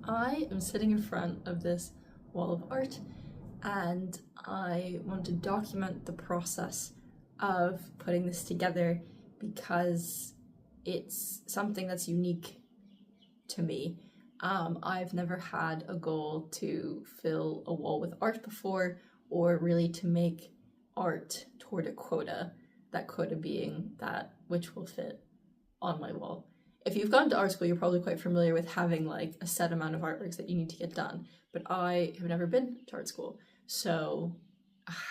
I am sitting in front of this wall of art and I want to document the process of putting this together because it's something that's unique to me. I've never had a goal to fill a wall with art before, or really to make art toward a quota, that quota being that which will fit on my wall. If you've gone to art school, you're probably quite familiar with having like a set amount of artworks that you need to get done, but I have never been to art school, so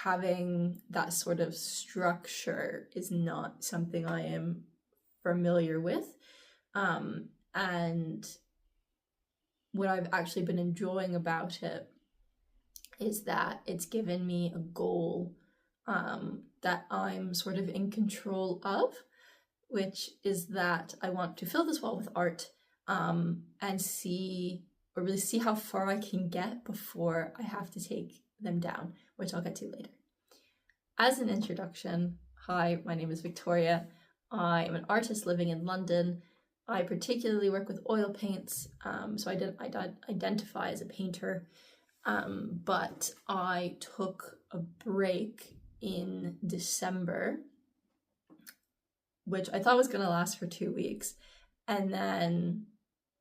having that sort of structure is not something I am familiar with. And what I've actually been enjoying about it is that it's given me a goal that I'm sort of in control of, which is that I want to fill this wall with art and really see how far I can get before I have to take them down, which I'll get to later. As an introduction, hi, my name is Victoria. I am an artist living in London. I particularly work with oil paints, so I identify as a painter, but I took a break in December, which I thought was going to last for 2 weeks, and then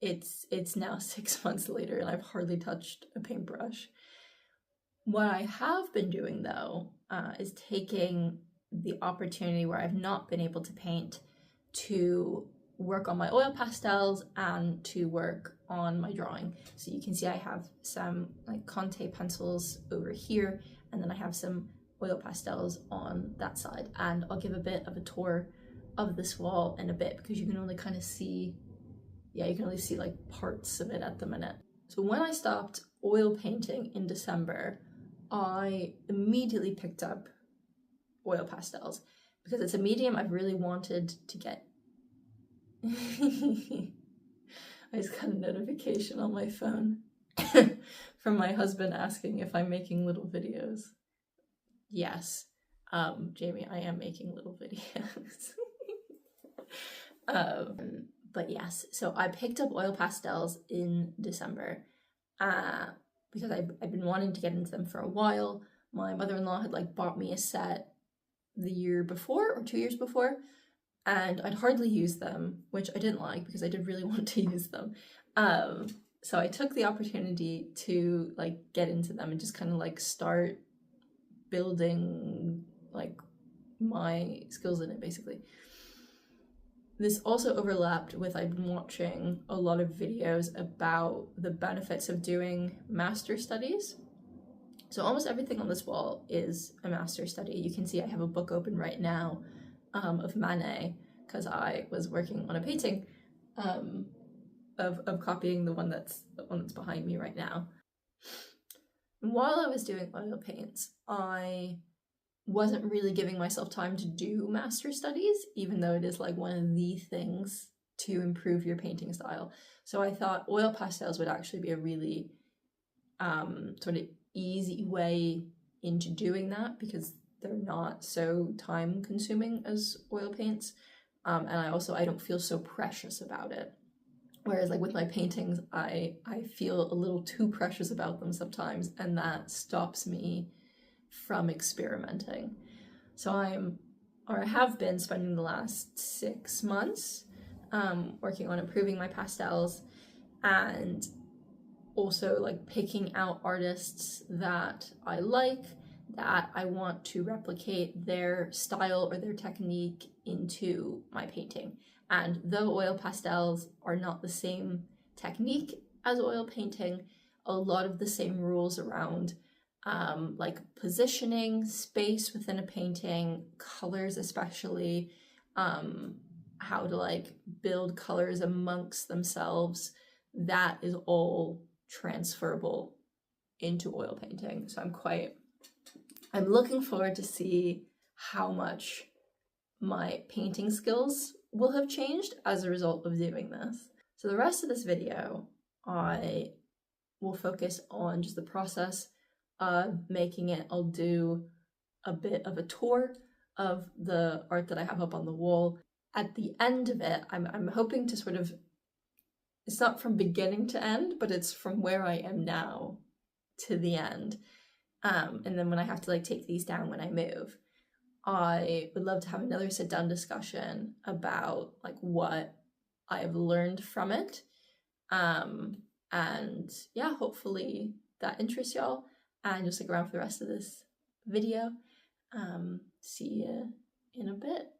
it's now 6 months later and I've hardly touched a paintbrush. What I have been doing though is taking the opportunity where I've not been able to paint to work on my oil pastels and to work on my drawing. So you can see I have some like Conte pencils over here, and then I have some oil pastels on that side, and I'll give a bit of a tour of this wall in a bit because you can only kind of see, you can only see like parts of it at the minute. So when I stopped oil painting in December, I immediately picked up oil pastels because it's a medium I've really wanted to get. I just got a notification on my phone from my husband asking if I'm making little videos. Yes, Jamie, I am making little videos. But yes, so I picked up oil pastels in December because I've been wanting to get into them for a while. My mother-in-law had like bought me a set the year before or 2 years before, and I'd hardly used them, which I didn't like because I did really want to use them. So I took the opportunity to like get into them and just kind of like start building like my skills in it basically. This also overlapped with I've been watching a lot of videos about the benefits of doing master studies. So almost everything on this wall is a master study. You can see I have a book open right now of Manet because I was working on a painting of copying the one that's behind me right now. And while I was doing oil paints, I wasn't really giving myself time to do master studies, even though it is like one of the things to improve your painting style. So I thought oil pastels would actually be a really sort of easy way into doing that because they're not so time consuming as oil paints. And I don't feel so precious about it. Whereas like with my paintings, I feel a little too precious about them sometimes, and that stops me from experimenting. So I have been spending the last 6 months working on improving my pastels and also like picking out artists that I like, that I want to replicate their style or their technique into my painting. And though oil pastels are not the same technique as oil painting, a lot of the same rules around like positioning, space within a painting, colors especially, how to like build colors amongst themselves, that is all transferable into oil painting. So I'm looking forward to see how much my painting skills will have changed as a result of doing this. So the rest of this video, I will focus on just the process of making it. I'll do a bit of a tour of the art that I have up on the wall. At the end of it, I'm hoping to sort of it's not from beginning to end, but it's from where I am now to the end. And then when I have to like take these down when I move, I would love to have another sit down discussion about like what I have learned from it. And yeah, hopefully that interests y'all, and just stick around for the rest of this video. See you in a bit.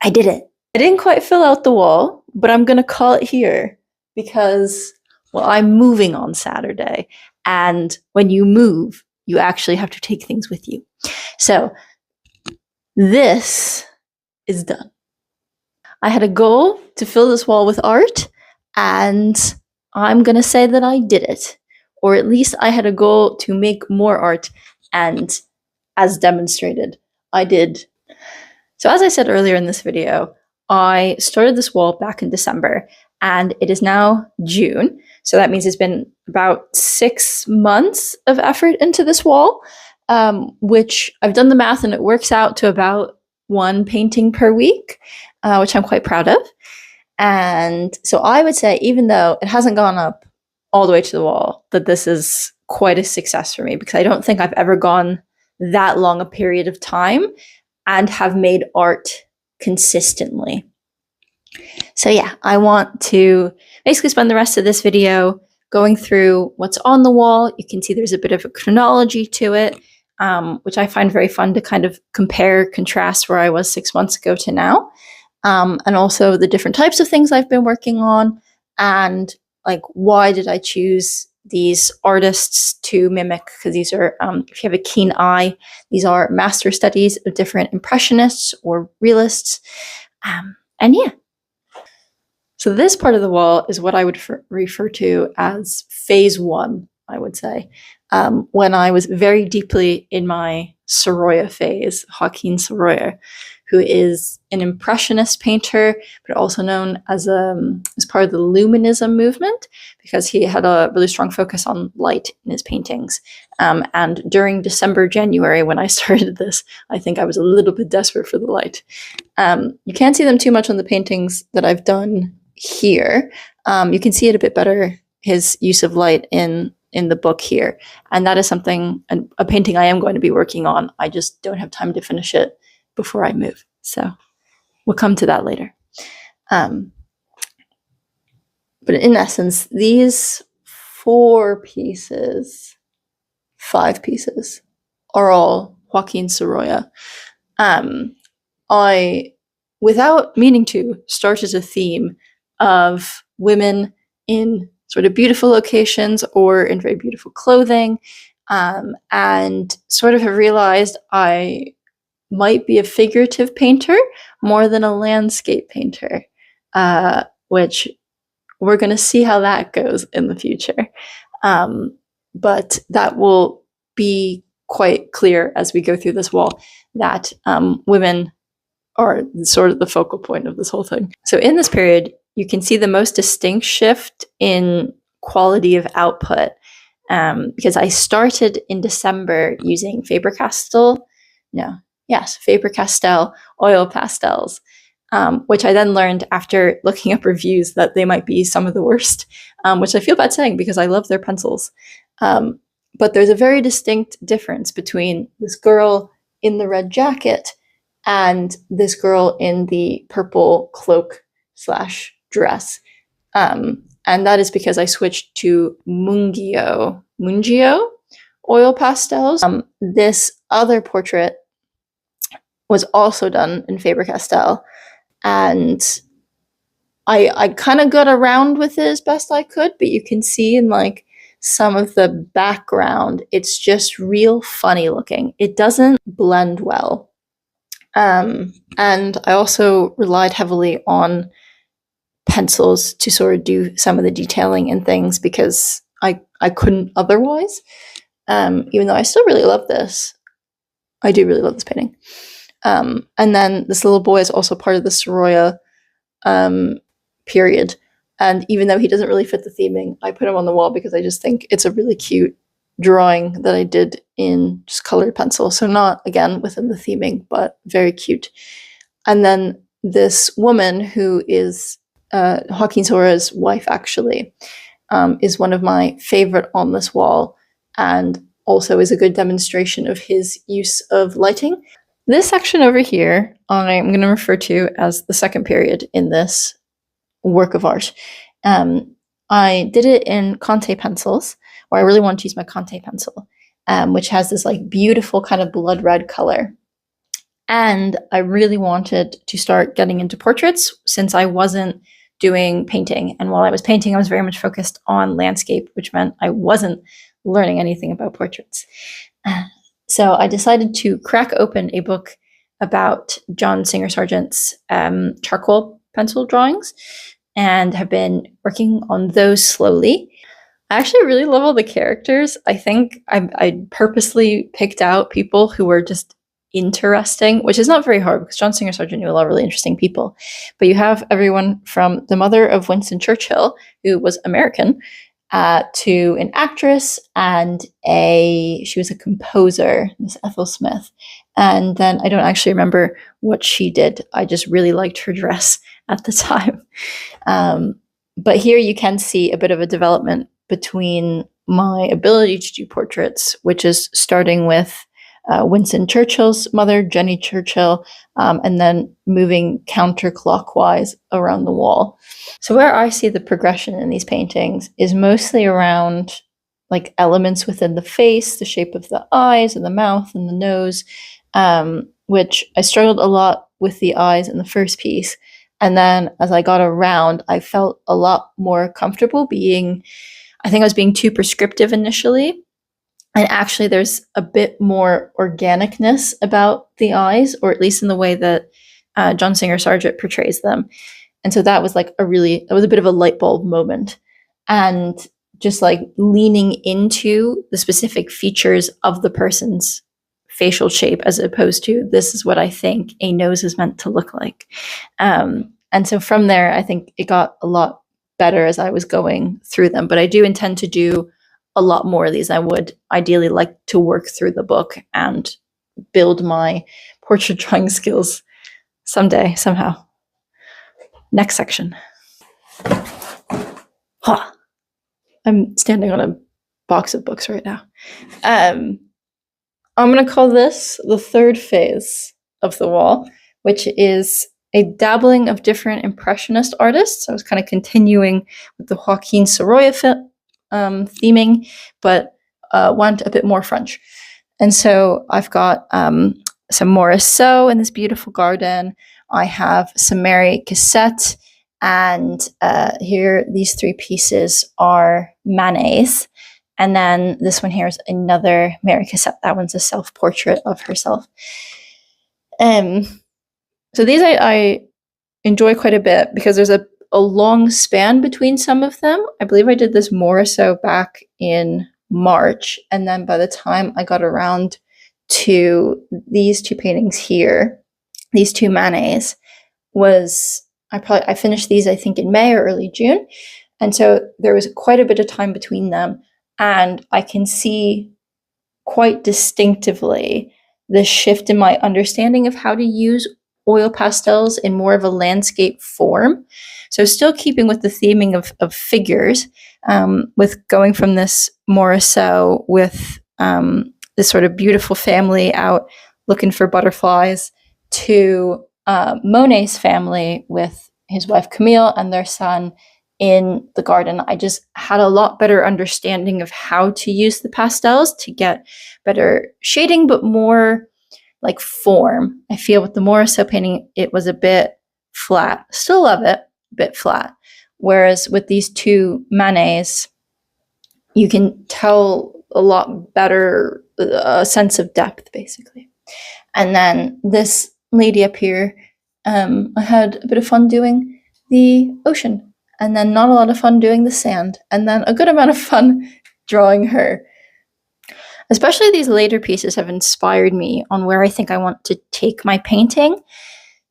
I did it. I didn't quite fill out the wall, but I'm going to call it here because, well, I'm moving on Saturday. And when you move, you actually have to take things with you. So this is done. I had a goal to fill this wall with art, and I'm going to say that I did it. Or at least I had a goal to make more art, and as demonstrated, I did. So as I said earlier in this video, I started this wall back in December, and it is now June. So that means it's been about 6 months of effort into this wall, which I've done the math, and it works out to about 1 painting per week, which I'm quite proud of. And so I would say, even though it hasn't gone up all the way to the wall, that this is quite a success for me, because I don't think I've ever gone that long a period of time and have made art consistently. So yeah, I want to basically spend the rest of this video going through what's on the wall. You can see there's a bit of a chronology to it, which I find very fun to kind of compare, contrast where I was 6 months ago to now. And also the different types of things I've been working on, and like, why did I choose these artists to mimic? Because these are, if you have a keen eye, these are master studies of different Impressionists or Realists. And yeah. So this part of the wall is what I would refer to as phase 1, I would say. When I was very deeply in my Sorolla phase, Juaquin Sorolla, who is an Impressionist painter, but also known as part of the luminism movement, because he had a really strong focus on light in his paintings. And during December, January, when I started this, I think I was a little bit desperate for the light. You can't see them too much on the paintings that I've done here. You can see it a bit better, his use of light in the book here. And that is something, a painting I am going to be working on. I just don't have time to finish it before I move. So we'll come to that later. But in essence, these 5 pieces are all Juaquin Sorolla. I, without meaning to, started a theme of women in sort of beautiful locations or in very beautiful clothing, and sort of have realized I might be a figurative painter more than a landscape painter, which we're going to see how that goes in the future. But that will be quite clear as we go through this wall, that women are sort of the focal point of this whole thing. So in this period, you can see the most distinct shift in quality of output, because I started in December using Faber-Castell oil pastels, which I then learned after looking up reviews that they might be some of the worst, which I feel bad saying because I love their pencils. But there's a very distinct difference between this girl in the red jacket and this girl in the purple cloak / dress. And that is because I switched to Mungyo oil pastels. This other portrait was also done in Faber-Castell, and I kind of got around with it as best I could, but you can see in like some of the background, it's just real funny looking. It doesn't blend well. And I also relied heavily on pencils to sort of do some of the detailing and things, because I couldn't otherwise, even though I still really love this. I do really love this painting. And then this little boy is also part of the Sorolla period. And even though he doesn't really fit the theming, I put him on the wall because I just think it's a really cute drawing that I did in just colored pencil. So not, again, within the theming, but very cute. And then this woman who is Juaquin Sorolla's wife, actually, is one of my favorite on this wall, and also is a good demonstration of his use of lighting. This section over here, I'm going to refer to as the second period in this work of art. I did it in Conte pencils, or I really want to use my Conte pencil, which has this like beautiful kind of blood red color. And I really wanted to start getting into portraits since I wasn't doing painting. And while I was painting, I was very much focused on landscape, which meant I wasn't learning anything about portraits. So I decided to crack open a book about John Singer Sargent's charcoal pencil drawings and have been working on those slowly. I actually really love all the characters. I think I purposely picked out people who were just interesting, which is not very hard because John Singer Sargent knew a lot of really interesting people. But you have everyone from the mother of Winston Churchill, who was American, to an actress and she was a composer, Miss Ethel Smith. And then I don't actually remember what she did. I just really liked her dress at the time. But here you can see a bit of a development between my ability to do portraits, which is starting with Winston Churchill's mother, Jenny Churchill, and then moving counterclockwise around the wall. So where I see the progression in these paintings is mostly around like elements within the face, the shape of the eyes and the mouth and the nose, which I struggled a lot with the eyes in the first piece. And then as I got around, I felt a lot more comfortable I think I was being too prescriptive initially. And actually, there's a bit more organicness about the eyes, or at least in the way that John Singer Sargent portrays them. And so that was a bit of a light bulb moment. And just like leaning into the specific features of the person's facial shape, as opposed to this is what I think a nose is meant to look like. And so from there, I think it got a lot better as I was going through them. But I do intend to do a lot more of these. I would ideally like to work through the book and build my portrait drawing skills someday, somehow. Next section. Huh. I'm standing on a box of books right now. I'm going to call this the third phase of the wall, which is a dabbling of different Impressionist artists. I was kind of continuing with the Juaquin Sorolla theming, but want a bit more French. And so I've got some Morisot in this beautiful garden. I have some Mary Cassatt, and here these three pieces are Manet's. And then this one here is another Mary Cassatt. That one's a self-portrait of herself. So these I enjoy quite a bit because there's a long span between some of them. I believe I did this Morisot back in March, and then by the time I got around to these two paintings here, these two Manets, I finished these I think in May or early June, and so there was quite a bit of time between them, and I can see quite distinctively the shift in my understanding of how to use oil pastels in more of a landscape form. So still keeping with the theming of figures, with going from this Morisot with this sort of beautiful family out looking for butterflies to Monet's family with his wife Camille and their son in the garden. I just had a lot better understanding of how to use the pastels to get better shading, but more like form. I feel with the Morisot painting, it was a bit flat. Still love it, a bit flat. Whereas with these two Manets, you can tell a lot better a sense of depth, basically. And then this lady up here, I had a bit of fun doing the ocean, and then not a lot of fun doing the sand, and then a good amount of fun drawing her. Especially these later pieces have inspired me on where I think I want to take my painting,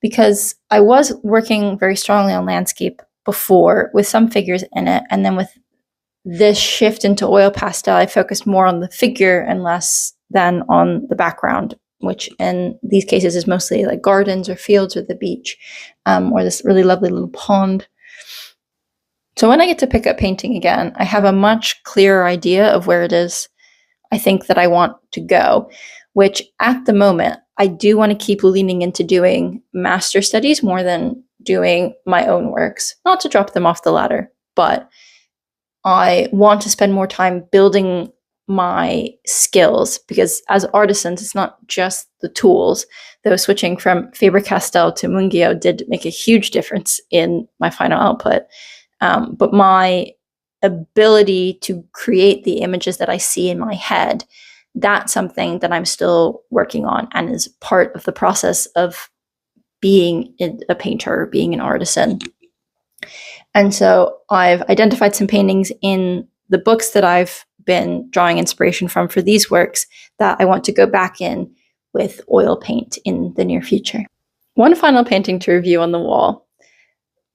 because I was working very strongly on landscape before with some figures in it. And then with this shift into oil pastel, I focused more on the figure and less than on the background, which in these cases is mostly like gardens or fields or the beach, or this really lovely little pond. So when I get to pick up painting again, I have a much clearer idea of where it is I think that I want to go, which at the moment, I do want to keep leaning into doing master studies more than doing my own works. Not to drop them off the ladder, but I want to spend more time building my skills, because as artisans, it's not just the tools, though switching from Faber-Castell to Mungyo did make a huge difference in my final output. But my ability to create the images that I see in my head, that's something that I'm still working on and is part of the process of being a painter, being an artisan. And so I've identified some paintings in the books that I've been drawing inspiration from for these works that I want to go back in with oil paint in the near future. One final painting to review on the wall.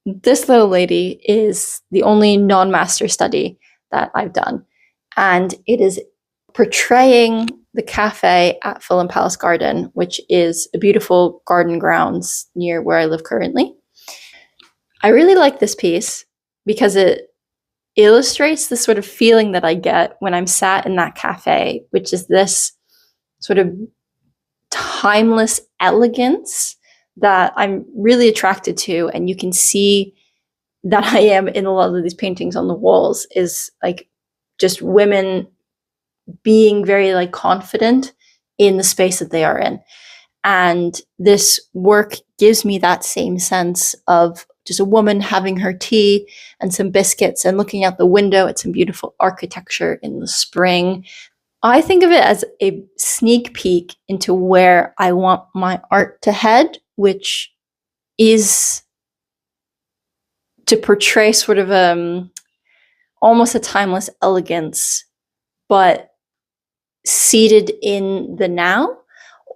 This little lady is the only non-master study that I've done, and it is portraying the cafe at Fulham Palace Garden, which is a beautiful garden grounds near where I live currently. I really like this piece because it illustrates the sort of feeling that I get when I'm sat in that cafe, which is this sort of timeless elegance that I'm really attracted to. And you can see that I am in a lot of these paintings on the walls, is like just women being very like confident in the space that they are in. And this work gives me that same sense of just a woman having her tea and some biscuits and looking out the window at some beautiful architecture in the spring. I think of it as a sneak peek into where I want my art to head, which is to portray sort of almost a timeless elegance, but seated in the now.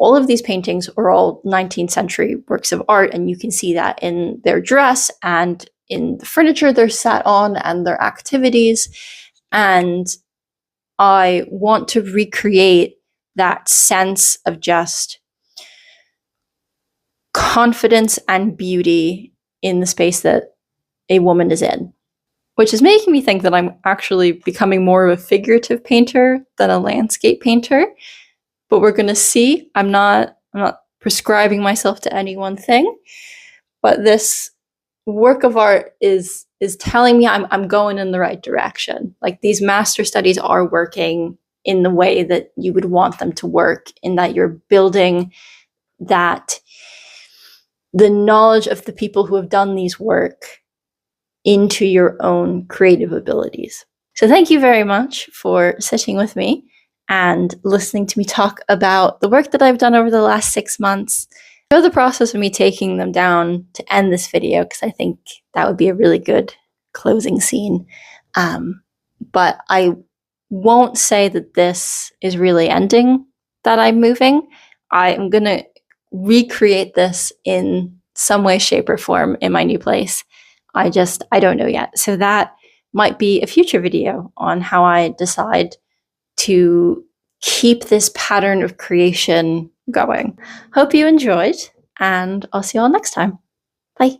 All of these paintings are all 19th century works of art, and you can see that in their dress and in the furniture they're sat on and their activities. And I want to recreate that sense of just confidence and beauty in the space that a woman is in, which is making me think that I'm actually becoming more of a figurative painter than a landscape painter. But we're going to see. I'm not prescribing myself to any one thing, but this work of art is telling me I'm going in the right direction. Like, these master studies are working in the way that you would want them to work, in that you're building that the knowledge of the people who have done these work into your own creative abilities. So thank you very much for sitting with me and listening to me talk about the work that I've done over the last 6 months. Show the process of me taking them down to end this video, because I think that would be a really good closing scene. But I won't say that this is really ending, that I'm moving. I am going to recreate this in some way, shape, or form in my new place. I don't know yet. So that might be a future video on how I decide to keep this pattern of creation going. Hope you enjoyed, and I'll see you all next time. Bye.